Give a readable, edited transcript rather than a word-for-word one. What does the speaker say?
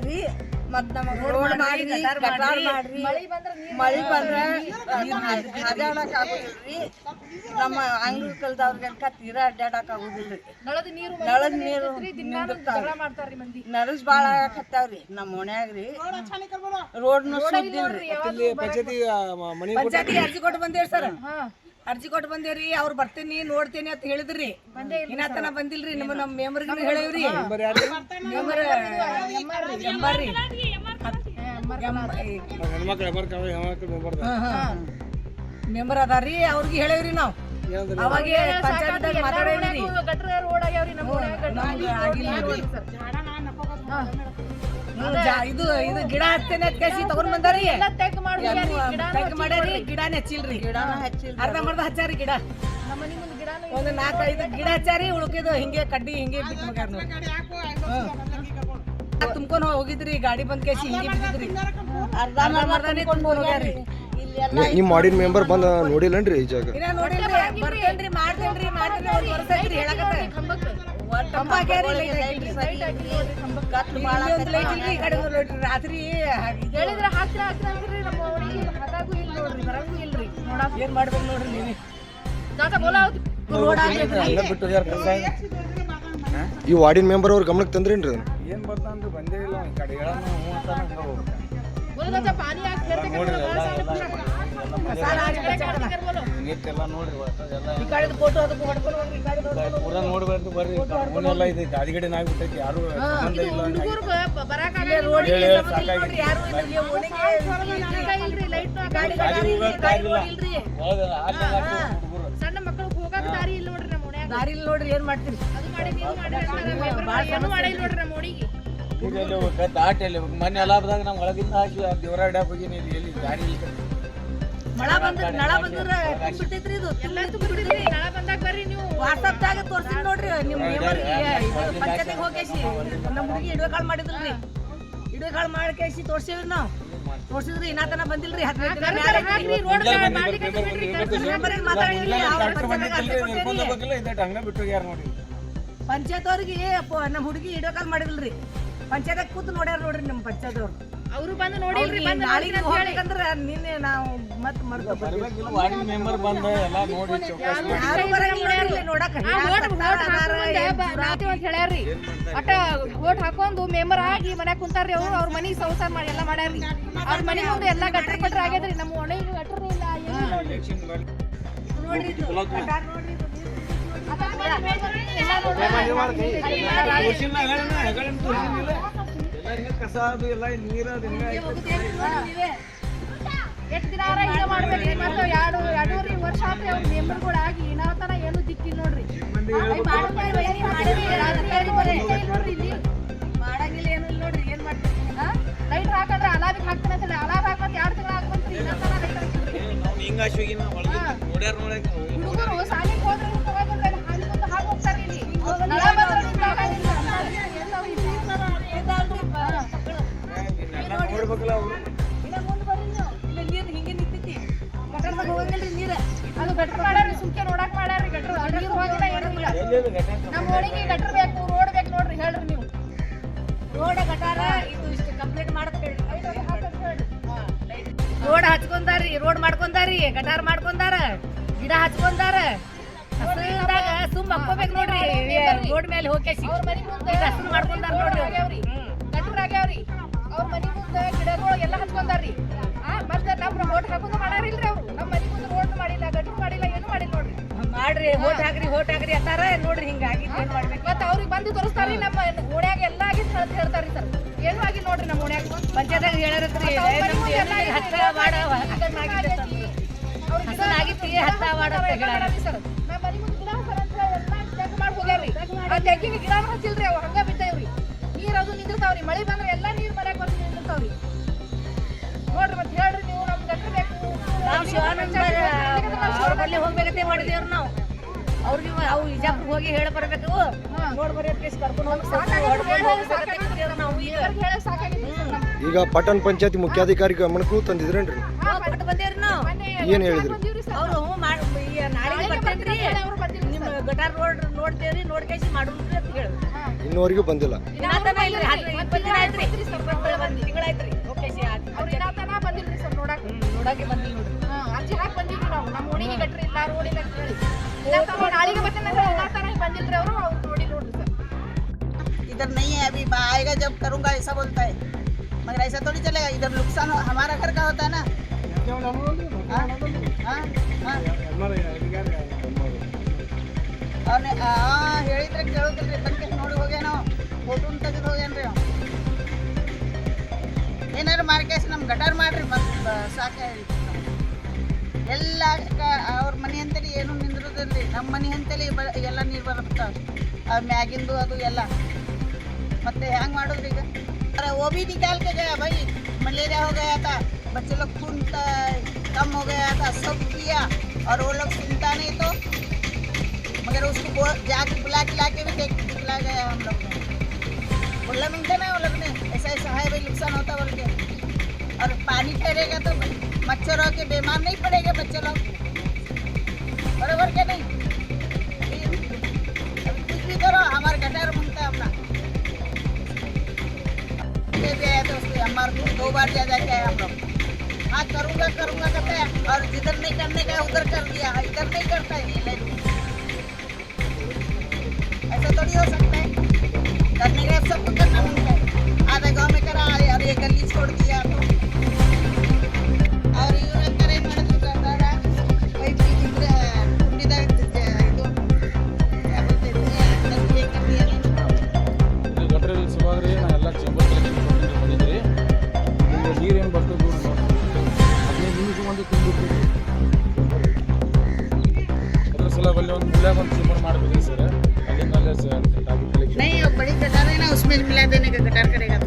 ಮಾಡ್ರಿ ಮತ್ ನಮಗ್ ರೋಡ್ ಮಾಡ್ರಿ ಗಟಾರ್ ಮಾಡ್ರಿ ಮಳಿ ಬಂದ್ರೆ ಅಡ್ಯಾಡಕ್ ಆಗುದಿಲ್ರಿ ನಮ್ಮ ಅಂಗಲ್ದವ್ರಿಗಂಕ ತೀರಾ ಅಡ್ಯಾಡಕ್ ಆಗುದಿಲ್ರಿ ನಳದ ನೀರು ನರಸ್ ಬಾಳ ಆಗಕತ್ತಾವ್ರಿ ನಮ್ಮ ಓಣ್ಯಾಗ್ರಿ ರೋಡ್ನು ಸುದ್ದಿಲ್ರಿ ಪಂಚಾಯತಿ ಅರ್ಜಿ ಕೊಟ್ಟು ಬಂದೇವ್ರಿ ಸರ್ ಅರ್ಜಿ ಕೊಟ್ಟು ಬಂದೇವ್ರಿ ಅವ್ರು ಬರ್ತೀನಿ ನೋಡ್ತೀನಿ ಅಂತ ಹೇಳಿದ್ರಿ ಇನ್ನತನ ಬಂದಿಲ್ರಿ ನಮ್ಮ ಮೆಂಬರ್ಗೆ ಹೇಳೇವ್ರಿ ಮೆಂಬರ್ ಅದಾರಿ ಅವ್ರಿಗೆ ಹೇಳೇವ್ರಿ ನಾವ್ ಅವಾಗ ಪಂಚಾಯತ್ದಾಗ ಮಾತಾಡೇವ್ರಿ ಇದು ಇದು ಗಿಡ ಹತ್ತೇನೆ ಕಸಿ ತಗೊಂಡ್ ಬಂದಾರಿ ಮಾಡ್ಯಾರಿ ಗಿಡನೇ ಹಚ್ಚಿಲ್ರಿ ಅರ್ಧಂಬರ್ಧ ಹಚ್ಚಾರಿ ಗಿಡ ಒಂದು 4-5 ಗಿಡ ಹಚ್ಚಾರಿ ಉಳ್ಕಿದು ಹಿಂಗೆ ಕಡ್ಡಿ ಹಿಂಗೆ ಬಿಟ್ಟು ಮಗಾರ ತುಂಬ್ಕೊಂಡ್ ಹೋಗಿದ್ರಿ ಗಾಡಿ ಬಂದ್ ಕೇಸಿ ಹಿಂಗೆ ಬಿದ್ದಿದ್ರಿ ಅರ್ಧನೇ ತುಂಬ್ಕೊಂಡ್ ಹೋಗ್ಯಾರಿ ನಿಮ್ ಮಾಡಿನ ಮೆಂಬರ್ ಬಂದ ನೋಡಿಲ್ಲನ್ರಿ ಈ ಜಾಗ ನೋಡಿಲ್ರಿ ಬರ್ತೇನ್ರಿ ಮಾಡ್ತೇನ್ರಿ ಒಂದ್ ವರ್ಷ ಐತ್ರಿ ಹೇಳಕತ್ತಾರೆ ರಾತ್ರಿ ಹೇಳಿದ್ರೆ ಏನ್ ಮಾಡ್ಬೇಕು ನೋಡ್ರಿ ನೀವೇ ಈ ವಾರ್ಡಿನ ಮೆಂಬರ್ ಅವ್ರ ಗಮನಕ್ಕೆ ತಂದ್ರೇನ್ರಿ ಏನ್ ಬರ್ತಾನ್ರಿ ಬಂದೇ ಇಲ್ಲ ಈ ಕಡೆ ಪೂರಾ ನೋಡ್ಬಾರ್ದು ಬರ್ರಿ ಫೋನೆಲ್ಲ ಇದೆ ಗಾಡಿಗಡೆ ನಾಗ್ಬಿಟ್ಟೈತಿ ಯಾರು ಸಣ್ಣ ಮಕ್ಕಳು ಹೋಗಕ್ ದಾರಿ ಇಲ್ಲ ನೋಡ್ರಿ ನಮ್ಮ ಓಣ್ಯಾಗ ದಾರಿ ಇಲ್ಲ ನೋಡ್ರಿ ಏನ್ ಮಾಡ್ತೀರಿ ದಾಟಲ್ಲಿ ಮನೆ ಅಲಾಭದಾಗ ನಾವು ಒಳಗಿಂದ ಹಾಕಿ ದೇವರ ಹಿಡ್ಯಾಕ ಹೋಗಿನಿ ಎಲ್ಲಿ ದಾರಿ ಇಲ್ಲ ಮಳ ಬಂದ್ರ ತುಂಬಿಟ್ಟೈತ್ರಿ ಇದು ನಳ ಬಂದಾಗ ಬರ್ರಿ ನೀವು ವಾಟ್ಸಪ್ದಾಗ ತೋರ್ಸಿನಿ ನೋಡ್ರಿ ನಿಮ್ ಪಂಚಾಯತಿಗೆ ಹೋಗೇಸಿ ನಮ್ಮ ಹುಡುಗಿ ಇಡುವೆ ಕಾಳು ಮಾಡಿದ್ರಿ ಇಡುವೆ ಕಾಳು ಮಾಡ್ಕೇಸಿ ತೋರ್ಸಿವ್ರಿ ನಾವು ತೋರ್ಸಿದ್ರಿ ಇನ್ನತನ ಬಂದಿಲ್ರಿ 15 ದಿನ ಪಂಚಾಯತ್ ಅವ್ರಿಗೆ ನಮ್ಮ ಹುಡುಗಿ ಇಡುವೆ ಕಾಳು ಮಾಡಿದ್ರಿ ಪಂಚಾಯತ್ ಕೂತು ನೋಡ್ಯಾರ ನೋಡ್ರಿ ನಿಮ್ ಪಂಚಾಯತ್ ಅವ್ರು ಅವರು ಬಂದು ನೋಡಿಲ್ರಿ ನಾಳೆಗೆ ಹೋಗ್ಬೇಕಂದ್ರ ನಿನ್ನೆ ನಾವು ಮತ್ ವಾರ್ಡ್ ಮೆಂಬರ್ ಬಂದ ಎಲ್ಲ ನೋಡಿ ಹೇಳ್ಯಾರ್ರಿ ಅಟ ಓಟ್ ಹಾಕೊಂಡು ಮೆಂಬರ್ ಆಗಿ ಮನ್ಯಾಗ ಕುಂತಾರ್ರಿ ಅವ್ರು ಅವ್ರ ಮನಿ ಸಂಸಾರ ಮಾಡಿ ಎಲ್ಲ ಮಾಡ್ಯಾರ್ರಿ ಅವ್ರ ಮನಿ ಮುಂದೆ ಎಲ್ಲಾ ಗಟ್ರ ಪಟ್ರ ಆಗ್ಯದ್ರಿ ನಮ್ಮ ಒಣಗಿ ಗಟ್ರ ಇಲ್ಲ ಕಸ ಅದು ಎಲ್ಲ ನೀರ ಎಷ್ಟು ದಿನ ಮಾಡ್ಬೇಕ್ರಿ ಮತ್ತೆ 2.5 ವರ್ಷ ಆತ್ರಿ ಅವ್ರ ಮೆಂಬರ್ ಕೂಡ ಆಗಿ ಇನ್ನಾತನ ಏನು ದಿಕ್ಕಿಲ್ಲ ನೋಡ್ರಿ ಮಾಡಂಗಿಲ್ಲ ಏನು ಇಲ್ಲ ನೋಡ್ರಿ ಏನ್ ಮಾಡ್ತೀರಿ ಲೈಟ್ ಹಾಕಂದ್ರೆ ಅಲಾಬಿಗೆ ಹಾಕ್ತಾನೆ ಅಂತ ಅಲಾಬ್ ಹಾಕಂತ 2 ತಿಂಗಳು ಹಾಕಂತ್ರಿ ಇನ್ನೊಂದ್ಸಲ ಹುಡುಗರು ಸಾಲಿಗೆ ಹೋದ್ರೆ ಹಾಗೆ ಹೋಗ್ತಾರೆ ಇಲ್ಲಿ ನೋಡ್ಬೇಕಲ್ಲ ಅವ್ರು ನೀರ್ ಹಿಂಗೆ ನಿಂತೈತಿ ಗಟರ್ದಾಗ ಹೋಗಂಗಿಲ್ರಿ ನೀರ ಅದು ಗಟ್ರ ಮಾಡ್ಯಾರ್ರಿ ಸುಮ್ಕೆ ನೋಡಕ್ ಮಾಡ್ಯಾರ್ರಿ ಗಟ್ರ ನೀರು ಹೋಗಿಲ್ಲ ಏನಿಲ್ಲ ನಮ್ಮ ಓಣಿಗೆ ಗಟ್ರ ಬೇಕು ರೋಡ್ ಬೇಕು ನೋಡ್ರಿ ಹೇಳ್ರಿ ನೀವು ರೋಡ್ ಗಟಾರ ಇದು ಇಷ್ಟು ಕಂಪ್ಲೀಟ್ ಮಾಡಕ್ ರೋಡ್ ಹಚ್ಕೊಂಡಾರಿ ರೋಡ್ ಮಾಡ್ಕೊಂಡಾರಿ ಗಟಾರ್ ಮಾಡ್ಕೊಂಡಾರ ಗಿಡ ಹಚ್ಕೊಂಡಾರ ಹಸದಾಗ ಸುಮ್ಮ ಹಾಕೋಬೇಕು ನೋಡ್ರಿ ರೋಡ್ ಮೇಲೆ ಹೋಗೇಸಿ ಅವ್ರ ಮನಿ ಮುಂದೆ ಹಸು ಮಾಡ್ಕೊಂಡಾರ ನೋಡ್ರಿ ಗಟ್ರ ಆಗ್ಯಾವ್ರಿ ಅವ್ರ ಮನಿ ಮುಂದೆ ಗಿಡಗಳು ಎಲ್ಲ ಹಚ್ಕೊಂಡಾರ್ರಿ ಮತ್ತೆ ನಮ್ಮ ಓಟ್ ಹಾಕೋದು ಮಾಡಾರಿಲ್ರಿ ಅವ್ರು ನಮ್ಮ ಮನಿ ಮುಂದೆ ರೋಡ್ ಮಾಡಿಲ್ಲ ಗಟ್ರ ಮಾಡಿಲ್ಲ ಏನು ಮಾಡಿಲ್ಲ ನೋಡ್ರಿ ಮಾಡ್ರಿ ಓಟ್ ಹಾಕ್ರಿ ಅಂತಾರ ನೋಡ್ರಿ ಹಿಂಗಾಗಿ ಏನ್ ಮಾಡ್ಬೇಕು ಮತ್ತೆ ಅವ್ರಿಗೆ ಬಂದು ತೋರಿಸ್ತಾರ್ರಿ ನಮ್ಮ ಓಣ್ಯಾಗ ಎಲ್ಲ ಆಗಿತ್ತು ಅಂತ ಹೇಳ್ತಾರ್ರಿ ಸರ್ ಏನು ಆಗಿಲ್ಲ ನೋಡ್ರಿ ನಮ್ಮ ಓಣ್ಯಾಗ ಪಂಚಾಯತ್ದಾಗ ಹೇಳರತ್ರಿ ಹತ್ತ ವಾಡ ಹಸನಾಗಿತ್ತಿ ಹತ್ತ ವಾಡ ಸರ್ ನಮ್ಮ ಮನಿ ಮುಂದೆ ಗಿಡ ಸರ್ ಅಂತ ಎಲ್ಲ ಚೆಕ್ ಮಾಡಿ ಹೋಗ್ಯಾರ್ರಿ ಆ ತೆಗ್ಗಿಗೆ ಗಿಡ ಹಚ್ಚಿಲ್ರಿ ಅವ್ ಹಂಗ ಬಿದ್ದಾವ್ರಿ ನೀರ್ ಅದು ನಿಂದಿರ್ತಾವ್ರಿ ಮಳಿ ಬಂದ್ರೆ ಎಲ್ಲ ನೀರ್ ಮನ್ಯಾಗ ಬಂದು ನಿಂದಿರ್ತಾವ್ರಿ ನೋಡ್ರಿ ಮತ್ತೆ ಹೇಳ್ರಿ ನೀವು ನಮ್ಗೆ ಗಟ್ರ ಬೇಕು ನಾವು ಶಿವಾನಂದ ಬಲ್ಲಿ ಹೋಗ್ಬೇಕಂತ ಮಾಡಿದೇವ್ರಿ ನಾವು ಅವ್ರಿಗೆ ಅವು ಇಜಾಪುರ ಹೋಗಿ ಹೇಳ ಬರ್ಬೇಕು ನೋಡ್ ಬರೀ ಕರ್ಕೊಂಡು ಹೋಗಿ ಈಗ ಪಟ್ಟಣ ಪಂಚಾಯತಿ ಮುಖ್ಯಾಧಿಕಾರಿ ಗಮನಕ್ಕೂ ತಂದಿದ್ರೇನ್ರಿ ಬಂದೇವ್ರಿ ನಾವು ಏನ್ ಹೇಳಿದ್ರಿ ಅವ್ರು ನಾಳೆಗೆ ಬರ್ತೇನ್ರಿ ನಿಮ್ಮ ಗಟಾರ್ ನೋಡ್ತೇವ್ರಿ ನೋಡ್ಕೇಸಿ ಮಾಡೋಣ್ರಿ ಅಂತ ಹೇಳಿ ಇನ್ನೂವರೆಗೂ ಬಂದಿಲ್ಲ. ತಿಂಗಳಾಯ್ತ್ರಿ ಅವ್ರು ಇನ್ನಾತನ ಬಂದಿಲ್ರಿ ಸರ್ ನೋಡಕ್ಕೆ ಬಂದಿಲ್ಲ ನೋಡ್ರಿ. ಅರ್ಜಿ ಹಾಕಿ ಬಂದಿಲ್ರಿ ನಾವು ನಮ್ಮ ಓಣಿಗೆ ಗಟ್ರಿ ಇಲ್ಲ ರೋಡಿಲ್ಲ ಅಂತ ಹೇಳಿ ಇನ್ನಾತನ ನಾಳೆಗೆ ಬರ್ತೀನಿ ಇನ್ನಾತನ ಬಂದಿಲ್ರಿ ಅವರು ನೋಡಿ ನೋಡ್ರಿ ಸರ್. इधर नहीं है अभी आएगा जब करूंगा ऐसा बोलता है मगर ऐसा थोड़ी चलेगा इधर नुकसान हमारा घर का होता है ना ಹೇಳಿದ್ರೆ ಕೇಳೋದಿಲ್ರಿ ಬಂದು ನೋಡಿ ಹೋಗ್ಯ ನಾವು ಫೋಟೋನ್ ತೆಗೆದು ಹೋಗ್ಯಾನ್ರಿ ನಾವು ಏನಾರು ಮಾಡ್ಕೇಸಿ ನಮ್ಮ ಗಟಾರ್ ಮಾಡ್ರಿ ಮತ್ತೆ ಸಾಕೆ ಎಲ್ಲ ಅವ್ರ ಮನೆ ಅಂತೇಳಿ ಏನು ನಿಂದಿರೋದಿಲ್ರಿ ನಮ್ಮ ಮನೆ ಅಂತೇಳಿ ಎಲ್ಲ ನೀರು ಬರ್ತಾವ ಮ್ಯಾಗಿಂದು ಅದು ಎಲ್ಲ ಮತ್ತೆ ಹ್ಯಾಂಗ್ ಮಾಡೋದ್ರಿ ಈಗ अरे वो भी निकाल के गया भाई मलेरिया हो गया था बच्चे लोग खून कम हो गया था सब किया और वो लोग सुनता नहीं तो मगर उसको जाके बुला के भी दिखला गया हम लोग ने बोला मिलता ना वो लोग ने ऐसा ऐसा है भाई नुकसान होता बोल के और पानी ठहरेगा तो मच्छर हो के बीमार नहीं पड़ेगा बच्चे लोग बराबर क्या नहीं कुछ भी करो हमारे गटार बनता है अपना भी आया तो उसके हमारे 2 बार जा जाके आए हम लोग हाँ करूँगा कहते हैं और जिधर नहीं करने का उधर कर दिया इधर नहीं करता है ऐसा थोड़ी हो सकता है करने का सबको करना मिलता है आधा गाँव में करा और ये गली छोड़ दिया तो और इवर करे कोई पुण्यदा ಇದು क्या बोलते हैं ಗಟ್ರ ಸಲುವಾಗಿ ನಾ ಎಲ್ಲ ಚೇಂಬರ್ ಬಂದಿದ್ರಿ ನೀರೇನು ಬರ್ತದೆ 15 ನಿಮಿಷ ಒಂದು ತುಂಬಿರ್ತೀವಿ ಅದ್ರ ಸಲುವಾಗಿ ಅಲ್ಲಿ ಒಂದು ಮಿಲಾಗ ಒಂದು ಚೇಂಬರ್ ಮಾಡಬೇಕ್ರಿ ಸರ್ ಅಲ್ಲಿಂದ नहीं बड़ी गटार है ना उसमें मिला देने का गटार करेगा